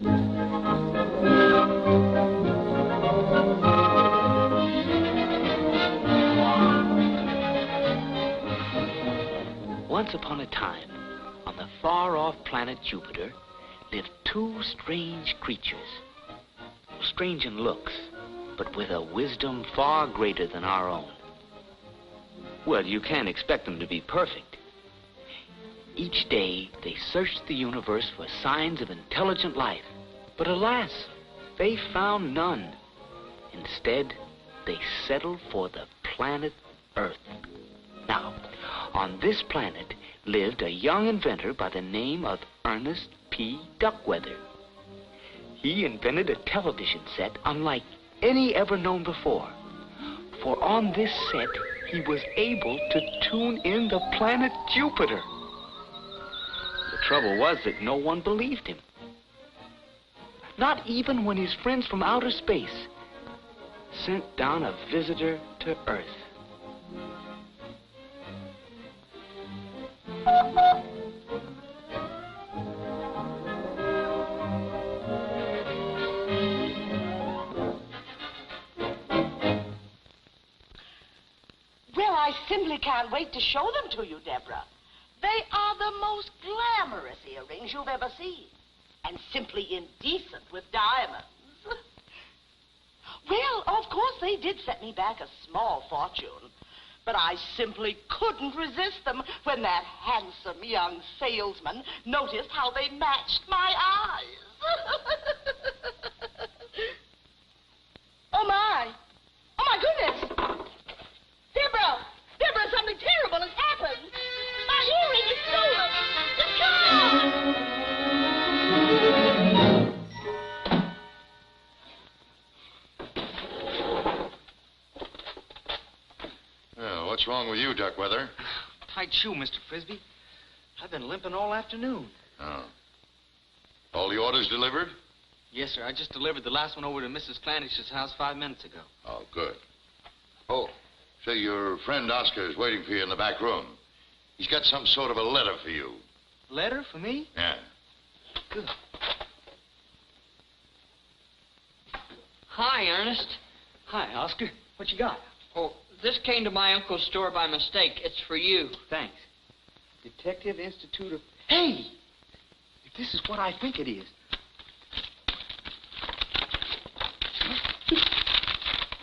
Once upon a time, on the far-off planet Jupiter, lived two strange creatures. Strange in looks, but with a wisdom far greater than our own. Well, you can't expect them to be perfect. Each day, they searched the universe for signs of intelligent life. But alas, they found none. Instead, they settled for the planet Earth. Now, on this planet lived a young inventor by the name of Ernest P. Duckweather. He invented a television set unlike any ever known before. For on this set, he was able to tune in the planet Jupiter. The trouble was that no one believed him. Not even when his friends from outer space sent down a visitor to Earth. Well, I simply can't wait to show them to you, Deborah. They are the most glamorous earrings you've ever seen, and simply indecent with diamonds. Well, of course, they did set me back a small fortune, but I simply couldn't resist them when that handsome young salesman noticed how they matched my eyes. Oh, my. Oh, my goodness. Deborah, something terrible has happened. My earring is stolen. Well, what's wrong with you, Duckweather? Tight shoe, Mr. Frisbee. I've been limping all afternoon. Oh. All the orders delivered? Yes, sir. I just delivered the last one over to Mrs. Clanish's house 5 minutes ago. Oh, good. Oh, say, your friend Oscar is waiting for you in the back room. He's got some sort of a letter for you. Letter for me? Yeah. Good. Hi, Ernest. Hi, Oscar. What you got? Oh, this came to my uncle's store by mistake. It's for you. Thanks. Detective Institute of... Hey! If this is what I think it is.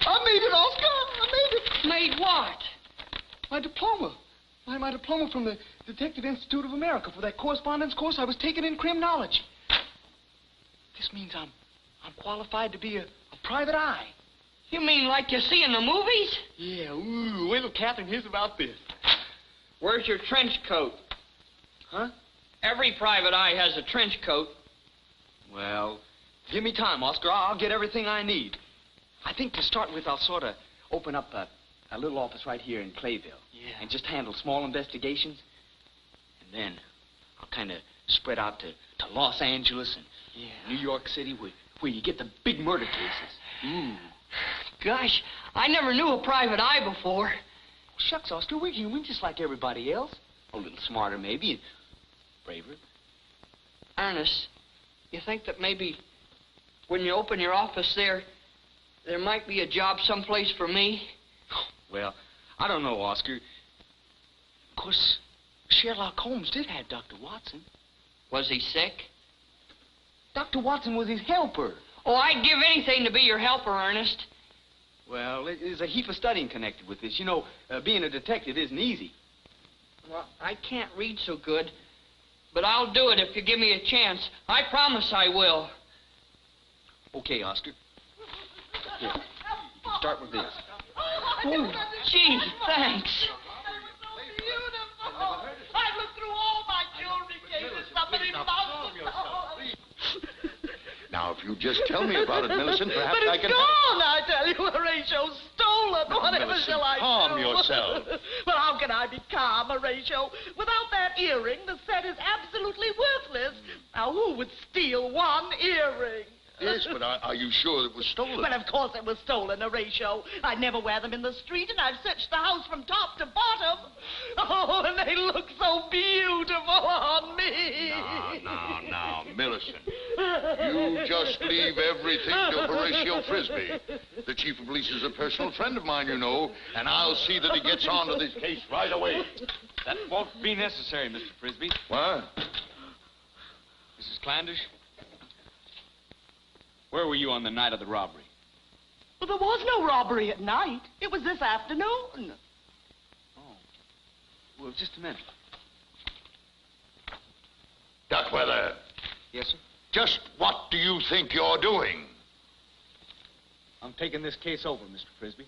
I made it, Oscar! I made it! Made what? My diploma. My diploma from the Detective Institute of America for that correspondence course I was taking in criminology. This means I'm qualified to be a private eye. You mean like you see in the movies? Yeah, ooh, wait till Catherine hears about this. Where's your trench coat? Huh? Every private eye has a trench coat. Well, give me time, Oscar. I'll get everything I need. I think to start with, I'll sort of open up a little office right here in Clayville. Yeah. And just handle small investigations. And then I'll kind of spread out to Los Angeles and New York City where you get the big murder cases. Gosh, I never knew a private eye before. Shucks, Oscar, we're human just like everybody else. A little smarter, maybe, and braver. Ernest, you think that maybe when you open your office there might be a job someplace for me? Well, I don't know, Oscar. Of course, Sherlock Holmes did have Dr. Watson. Was he sick? Dr. Watson was his helper. Oh, I'd give anything to be your helper, Ernest. Well, there's a heap of studying connected with this. You know, being a detective isn't easy. Well, I can't read so good, but I'll do it if you give me a chance. I promise I will. Okay, Oscar. Here, you can start with this. Oh, gee, thanks. I looked through all my jewelry cases. Somebody must Now, if you just tell me about it, Millicent, perhaps but I it's can... gone, I tell you. Horatio stolen. Now, Whatever Millicent, shall I do? calm yourself. Well, how can I be calm, Horatio? Without that earring, the set is absolutely worthless. Now, who would steal one earring? Yes, but are you sure it was stolen? Well, of course it was stolen, Horatio. I never wear them in the street, and I've searched the house from top to bottom. Oh, and they look so beautiful on me. Now, Millicent. You just leave everything to Horatio Frisbee. The chief of police is a personal friend of mine, you know, and I'll see that he gets on to this case right away. That won't be necessary, Mr. Frisbee. What? Mrs. Clanders? Where were you on the night of the robbery? Well, there was no robbery at night. It was this afternoon. Oh. Well, just a minute. Duckweather. Yes, sir? Just what do you think you're doing? I'm taking this case over, Mr. Frisbee.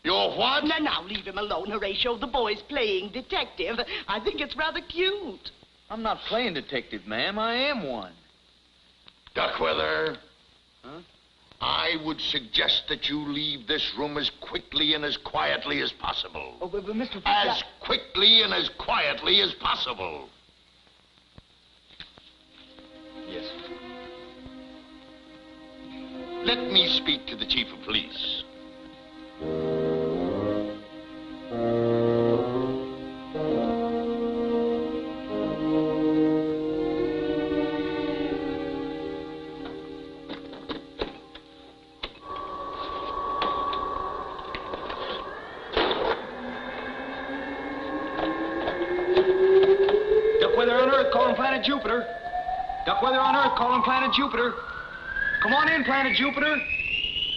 You're what? Now, leave him alone, Horatio. The boy's playing detective. I think it's rather cute. I'm not playing detective, ma'am. I am one. Duckweather. Huh? I would suggest that you leave this room as quickly and as quietly as possible. Oh, but Mr. Frisbee... As quickly and as quietly as possible. Yes. Let me speak to the chief of police. Duckweather on Earth, calling planet Jupiter. Duckweather on Earth, calling planet Jupiter. Come on in, planet Jupiter.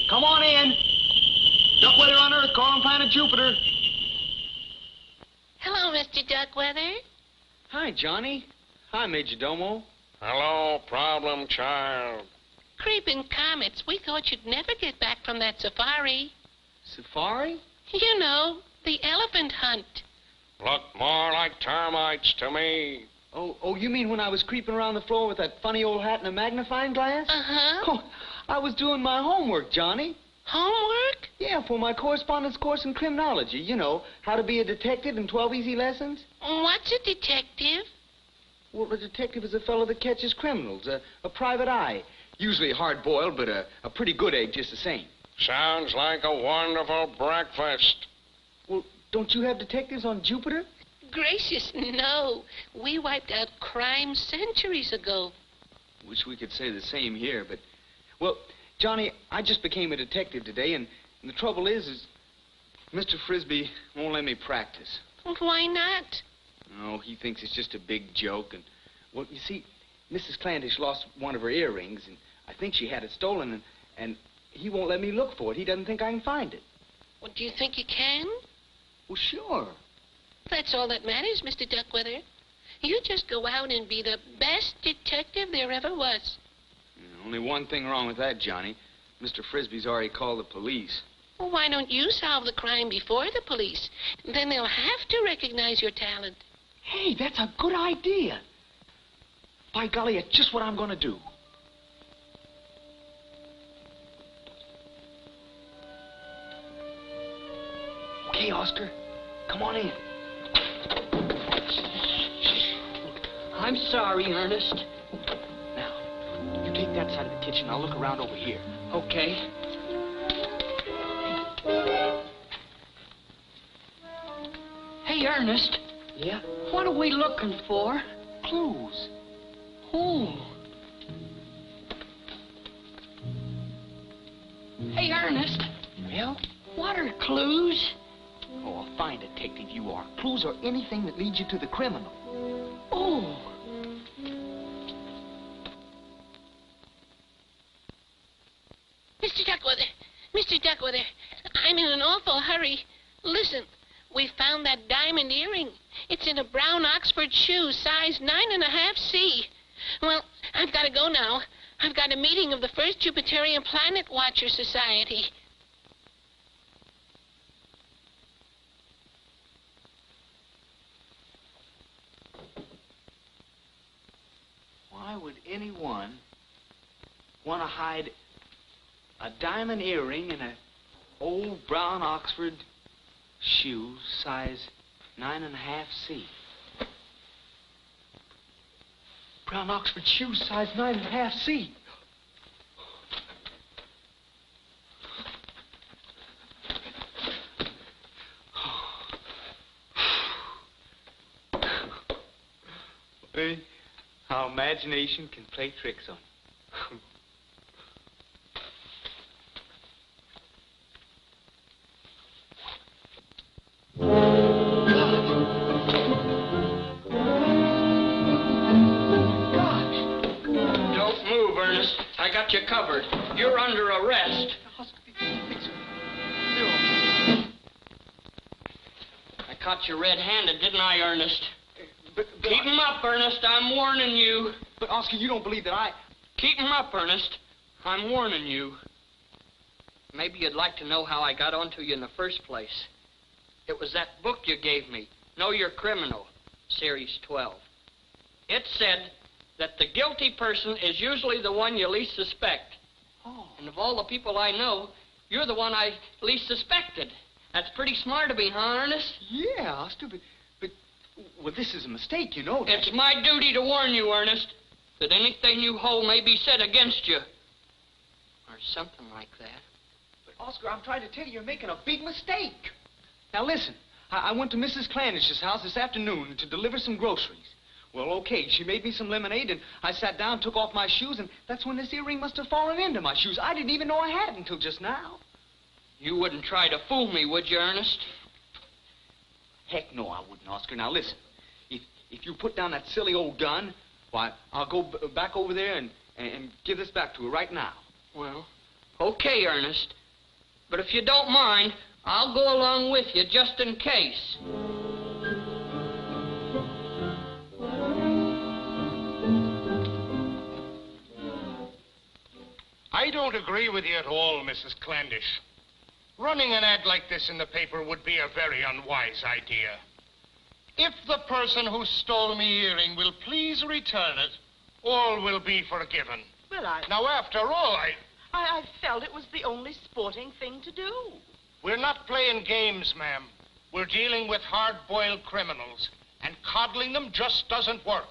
Come on in. Duckweather on Earth, calling planet Jupiter. Hello, Mr. Duckweather. Hi, Johnny. Hi, Major Domo. Hello, problem child. Creeping comets, we thought you'd never get back from that safari. Safari? You know, the elephant hunt. Look more like termites to me. Oh, you mean when I was creeping around the floor with that funny old hat and a magnifying glass? Uh-huh. Oh, I was doing my homework, Johnny. Homework? Yeah, for my correspondence course in criminology. You know, how to be a detective in 12 easy lessons. What's a detective? Well, a detective is a fellow that catches criminals, a private eye. Usually hard-boiled, but a pretty good egg just the same. Sounds like a wonderful breakfast. Well, don't you have detectives on Jupiter? Gracious, no. We wiped out crime centuries ago. Wish we could say the same here, but... Well, Johnny, I just became a detective today, and the trouble is Mr. Frisbee won't let me practice. Why not? No, he thinks it's just a big joke, and... Well, you see, Mrs. Clandish lost one of her earrings, and I think she had it stolen, and he won't let me look for it. He doesn't think I can find it. Well, do you think you can? Well, sure. That's all that matters, Mr. Duckweather. You just go out and be the best detective there ever was. Only one thing wrong with that, Johnny. Mr. Frisbee's already called the police. Well, why don't you solve the crime before the police? Then they'll have to recognize your talent. Hey, that's a good idea. By golly, it's just what I'm going to do. Okay, Oscar, come on in. I'm sorry, Ernest. Now, you take that side of the kitchen. I'll look around over here. Okay. Hey, Ernest. Yeah? What are we looking for? Clues. Oh. Hey, Ernest. Well? What are clues? Oh, a fine detective you are. Clues are anything that leads you to the criminal. Oh. Mr. Duckweather, I'm in an awful hurry. Listen, we found that diamond earring. It's in a brown Oxford shoe, size 9.5C. Well, I've got to go now. I've got a meeting of the First Jupiterian Planet Watcher Society. Why would anyone want to hide a diamond earring in an old brown Oxford shoe, size 9.5C? Brown Oxford shoe, size 9.5C. Hey, how imagination can play tricks on you. Don't move, Ernest. I got you covered. You're under arrest. I caught you red-handed, didn't I, Ernest? Keep him up, Ernest. I'm warning you. But, Oscar, you don't believe that I... Keep him up, Ernest. I'm warning you. Maybe you'd like to know how I got onto you in the first place. It was that book you gave me, Know Your Criminal, Series 12. It said that the guilty person is usually the one you least suspect. Oh. And of all the people I know, you're the one I least suspected. That's pretty smart of me, huh, Ernest? Yeah, Oscar, but, well, this is a mistake, you know that. It's my duty to warn you, Ernest, that anything you hold may be said against you. Or something like that. But, Oscar, I'm trying to tell you, you're making a big mistake. Now, listen, I went to Mrs. Clandish's house this afternoon to deliver some groceries. Well, okay, she made me some lemonade, and I sat down, took off my shoes, and that's when this earring must have fallen into my shoes. I didn't even know I had it until just now. You wouldn't try to fool me, would you, Ernest? Heck no, I wouldn't, Oscar. Now, listen, if you put down that silly old gun, why, I'll go back over there and give this back to her right now. Well, okay, Ernest. But if you don't mind, I'll go along with you just in case. I don't agree with you at all, Mrs. Clandish. Running an ad like this in the paper would be a very unwise idea. If the person who stole me earring will please return it, all will be forgiven. Well, Now, after all, I felt it was the only sporting thing to do. we're not playing games, ma'am. We're dealing with hard-boiled criminals, and coddling them just doesn't work.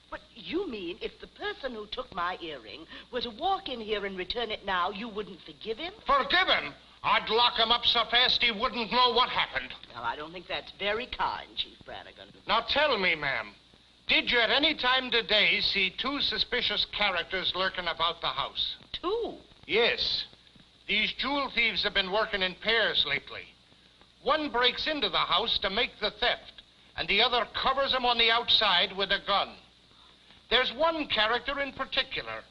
But you mean if the person who took my earring were to walk in here and return it now, you wouldn't forgive him? Forgive him? I'd lock him up so fast he wouldn't know what happened. Well, I don't think that's very kind, Chief Brannigan. Now tell me, ma'am, did you at any time today see two suspicious characters lurking about the house? Two? Yes. These jewel thieves have been working in pairs lately. One breaks into the house to make the theft, and the other covers him on the outside with a gun. There's one character in particular,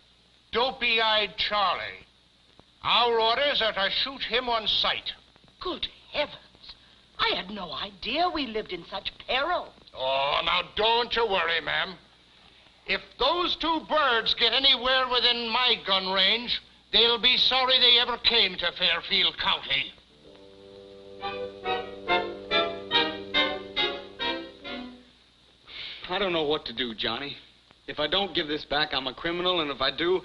dopey-eyed Charlie. Our orders are to shoot him on sight. Good heavens. I had no idea we lived in such peril. Oh, now don't you worry, ma'am. If those two birds get anywhere within my gun range, they'll be sorry they ever came to Fairfield County. I don't know what to do, Johnny. If I don't give this back, I'm a criminal, and if I do,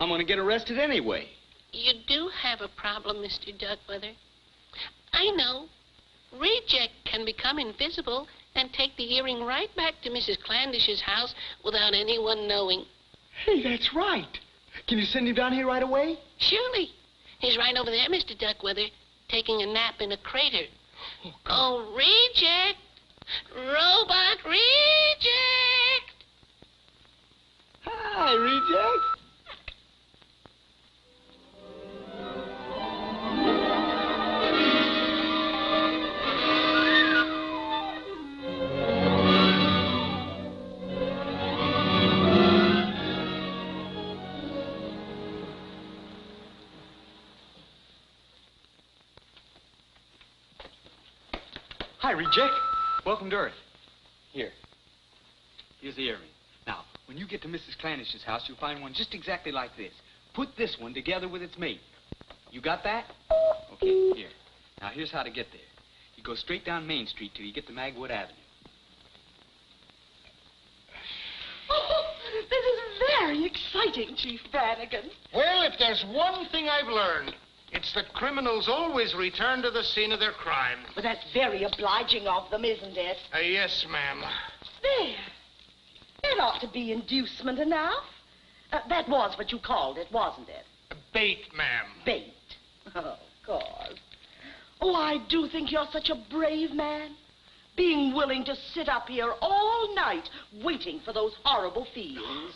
I'm going to get arrested anyway. You do have a problem, Mr. Duckweather. I know. Reject can become invisible and take the earring right back to Mrs. Clandish's house without anyone knowing. Hey, that's right. Can you send him down here right away? Surely. He's right over there, Mr. Duckweather, taking a nap in a crater. Oh, Reject! Robot Reject! Hi, Reject. Hi, Reject. Welcome to Earth. Here. Here's the earring. Now, when you get to Mrs. Clandish's house, you'll find one just exactly like this. Put this one together with its mate. You got that? Okay, here. Now, here's how to get there. You go straight down Main Street till you get to Magwood Avenue. Oh, this is very exciting, Chief Brannigan. Well, if there's one thing I've learned, it's that criminals always return to the scene of their crime. But that's very obliging of them, isn't it? Yes, ma'am. There. That ought to be inducement enough. That was what you called it, wasn't it? Bait, ma'am. Bait. Oh, of course. Oh, I do think you're such a brave man. Being willing to sit up here all night waiting for those horrible fiends.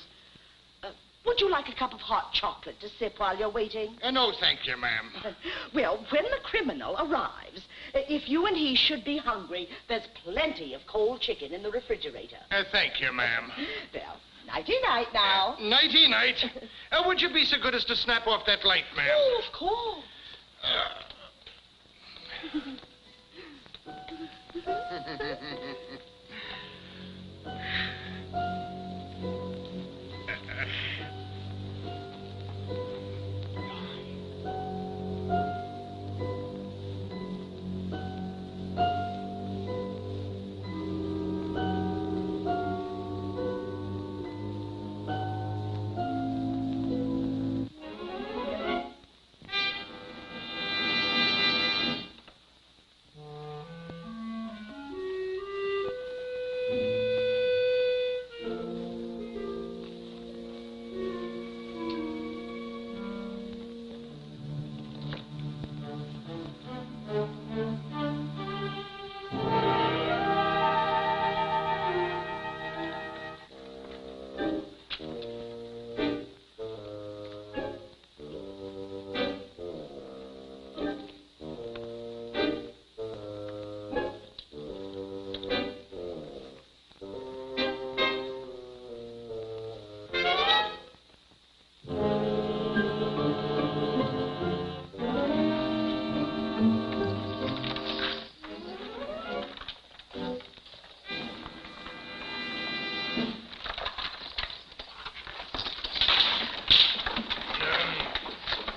Would you like a cup of hot chocolate to sip while you're waiting? No, thank you, ma'am. Well, when the criminal arrives, if you and he should be hungry, there's plenty of cold chicken in the refrigerator. Thank you, ma'am. Well, nighty-night now. Nighty-night. Would you be so good as to snap off that light, ma'am? Oh, of course.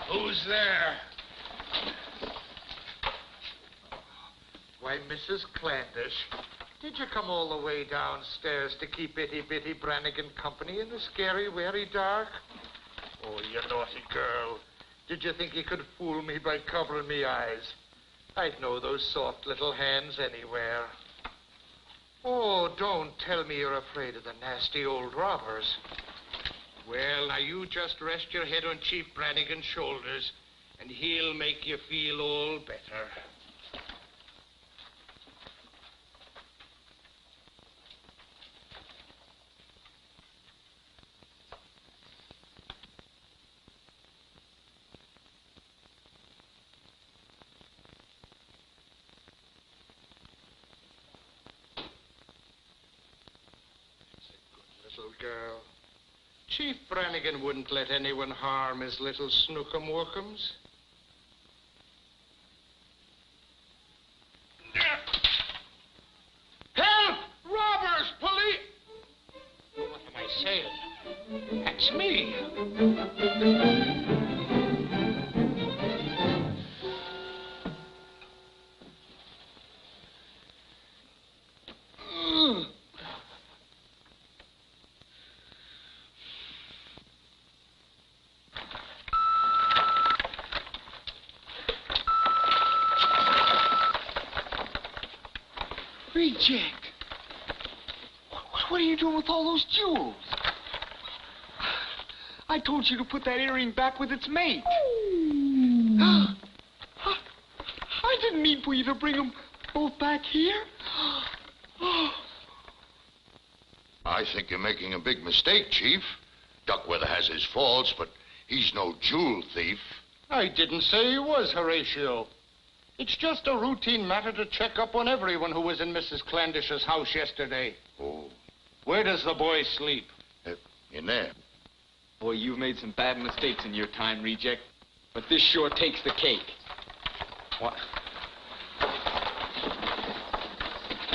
Who's there? Why, Mrs. Clandish, did you come all the way downstairs to keep itty-bitty Brannigan company in the scary, very dark? Oh, you naughty girl. Did you think you could fool me by covering me eyes? I'd know those soft little hands anywhere. Oh, don't tell me you're afraid of the nasty old robbers. Well, now you just rest your head on Chief Brannigan's shoulders, and he'll make you feel all better. It's a good little girl. Chief Brannigan wouldn't let anyone harm his little snookum-wookums. Help! Robbers! Police! What am I saying? That's me. Reject. What are you doing with all those jewels? I told you to put that earring back with its mate. I didn't mean for you to bring them both back here. I think you're making a big mistake, Chief. Duckweather has his faults, but he's no jewel thief. I didn't say he was, Horatio. It's just a routine matter to check up on everyone who was in Mrs. Clandish's house yesterday. Oh. Where does the boy sleep? In there. Boy, you've made some bad mistakes in your time, Reject. But this sure takes the cake. What?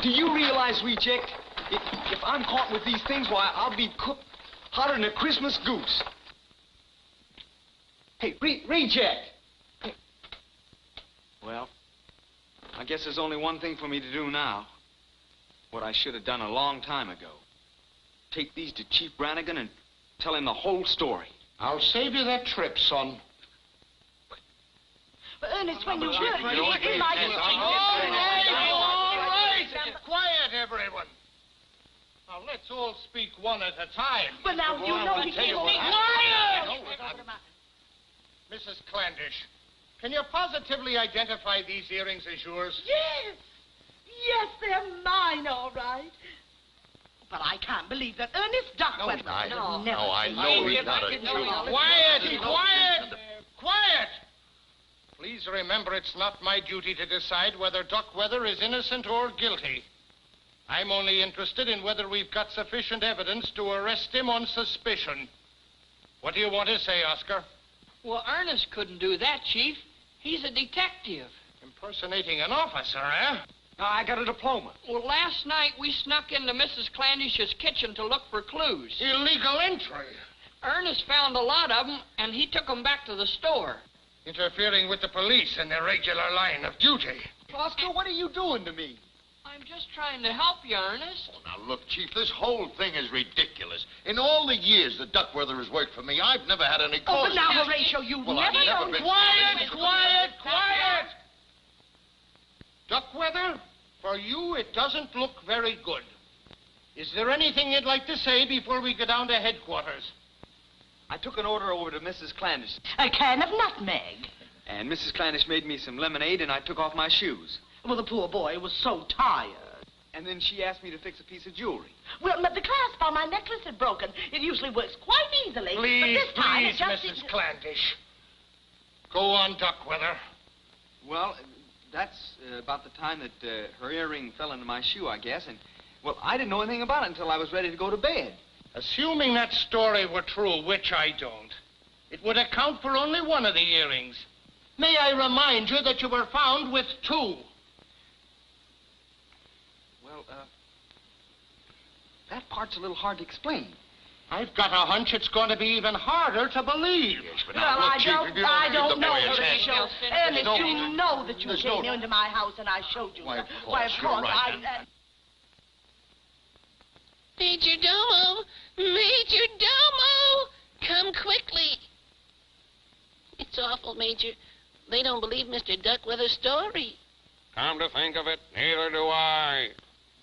Do you realize, Reject, if I'm caught with these things, why, I'll be cooked hotter than a Christmas goose. Hey, Reject! Hey. Well, I guess there's only one thing for me to do now. What I should have done a long time ago. Take these to Chief Brannigan and tell him the whole story. I'll save you that trip, son. But Ernest, when you All really... right. Quiet, everyone. Now, let's all speak one at a time. But now, you know he can't... Quiet! Mrs. Clandish, can you positively identify these earrings as yours? Yes. Yes, they're mine, all right. But I can't believe that Ernest Duckweather No, would never... I know he's not a Jew. Quiet! Quiet! Quiet! Please remember it's not my duty to decide whether Duckweather is innocent or guilty. I'm only interested in whether we've got sufficient evidence to arrest him on suspicion. What do you want to say, Oscar? Well, Ernest couldn't do that, Chief. He's a detective. Impersonating an officer, eh? I got a diploma. Well, last night we snuck into Mrs. Clandish's kitchen to look for clues. Illegal entry. Ernest found a lot of them, and he took them back to the store. Interfering with the police in their regular line of duty. Oscar, what are you doing to me? I'm just trying to help you, Ernest. Oh, now, look, Chief, this whole thing is ridiculous. In all the years that Duckweather has worked for me, I've never had any cause... Oh, but now, Horatio, you've Well, I've never never known... been- Quiet! Duckweather, for you, it doesn't look very good. Is there anything you'd like to say before we go down to headquarters? I took an order over to Mrs. Clandish, A can of nutmeg. and Mrs. Clandish made me some lemonade, and I took off my shoes. Well, the poor boy was so tired. And then she asked me to fix a piece of jewelry. Well, but the clasp on my necklace had broken. It usually works quite easily. but this time it just Mrs. didn't- Clandish. Go on, Duckweather. Well, that's about the time that her earring fell into my shoe, I guess. And, well, I didn't know anything about it until I was ready to go to bed. Assuming that story were true, which I don't, it would account for only one of the earrings. May I remind you that you were found with two? Well, that part's a little hard to explain. I've got a hunch it's going to be even harder to believe. Yes, but Well, now, look, I Chief, don't, if you I give don't the know, boy a chance... Horatio. Ernest, you know that you there's came no- into my house and I showed you. Why, of Why, of course, you're course, right. Major Domo! Major Domo! Come quickly. It's awful, Major. They don't believe Mr. Duckweather's story. Come to think of it, neither do I.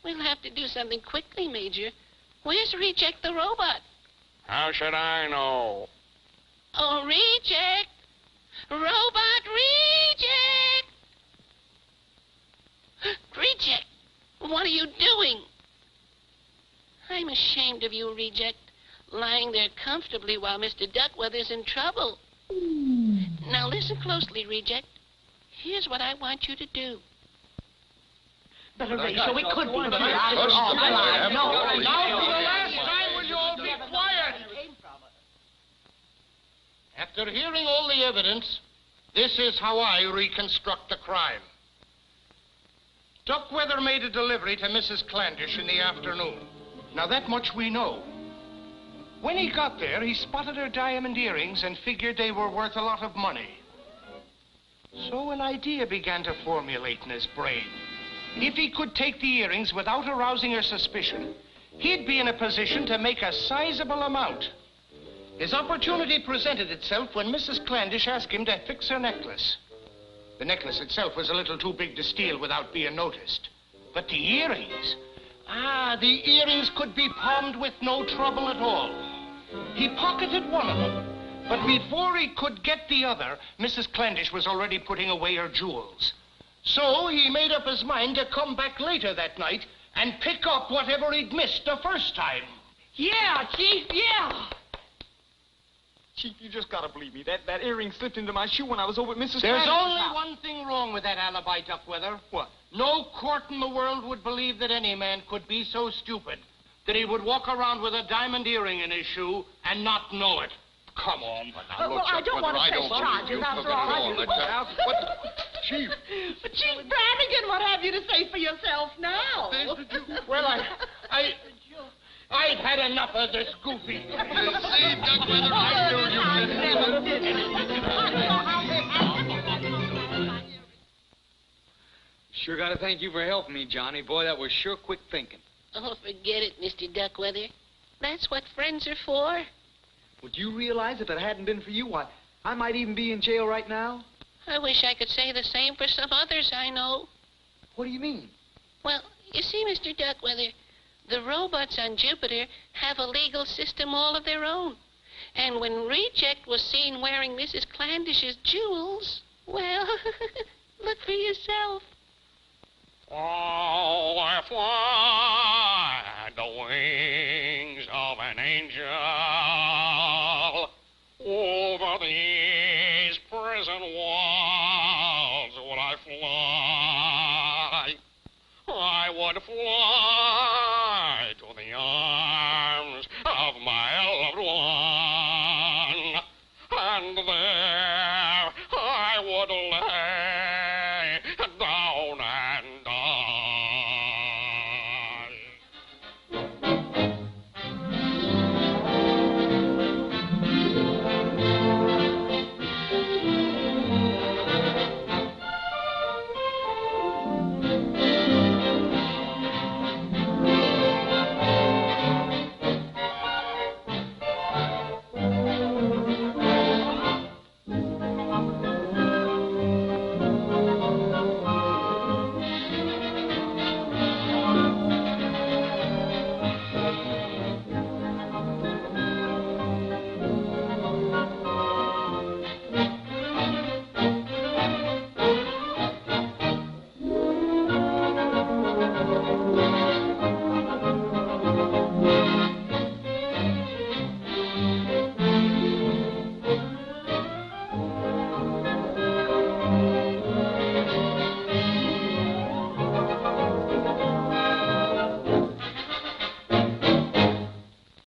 We'll have to do something quickly, Major. Where's Reject the robot? How should I know? Oh, Reject! Robot Reject! Reject! What are you doing? I'm ashamed of you, Reject, lying there comfortably while Mr. Duckweather's in trouble. Now listen closely, Reject. Here's what I want you to do. But Horatio, it could be Hush that the I boy, I have know. no- Now, for the last time, will you all be quiet? After hearing all the evidence, this is how I reconstruct the crime. Duckweather made a delivery to Mrs. Clandish in the afternoon. Now, that much we know. When he got there, he spotted her diamond earrings and figured they were worth a lot of money. So an idea began to formulate in his brain. If he could take the earrings without arousing her suspicion, he'd be in a position to make a sizable amount. His opportunity presented itself when Mrs. Clandish asked him to fix her necklace. The necklace itself was a little too big to steal without being noticed. But the earrings... the earrings could be palmed with no trouble at all. He pocketed one of them. But before he could get the other, Mrs. Clandish was already putting away her jewels. So he made up his mind to come back later that night and pick up whatever he'd missed the first time. Yeah, Chief, yeah. Chief, you just gotta believe me. That earring slipped into my shoe when I was over at Mrs. There's Clandish's only house. one thing wrong with that alibi, Duckweather. What? No court in the world would believe that any man could be so stupid that he would walk around with a diamond earring in his shoe and not know it. Come on. Now, Well, look, I don't Duckweather, want to I press don't believe charges you. after Look at all. it all. What? Chief. But Chief Brannigan, what have you to say for yourself now? Well, I've had enough of this goofy. See, Duckweather, I knew you. I never did it. Sure gotta thank you for helping me, Johnny. Boy, that was sure quick thinking. Oh, forget it, Mr. Duckweather. That's what friends are for. Would you realize if it hadn't been for you, why, I might even be in jail right now? I wish I could say the same for some others I know. What do you mean? Well, you see, Mr. Duckweather, the robots on Jupiter have a legal system all of their own. And when Reject was seen wearing Mrs. Clandish's jewels, well, look for yourself. Oh, I fly the wings angel, over these prison walls would I fly. I would fly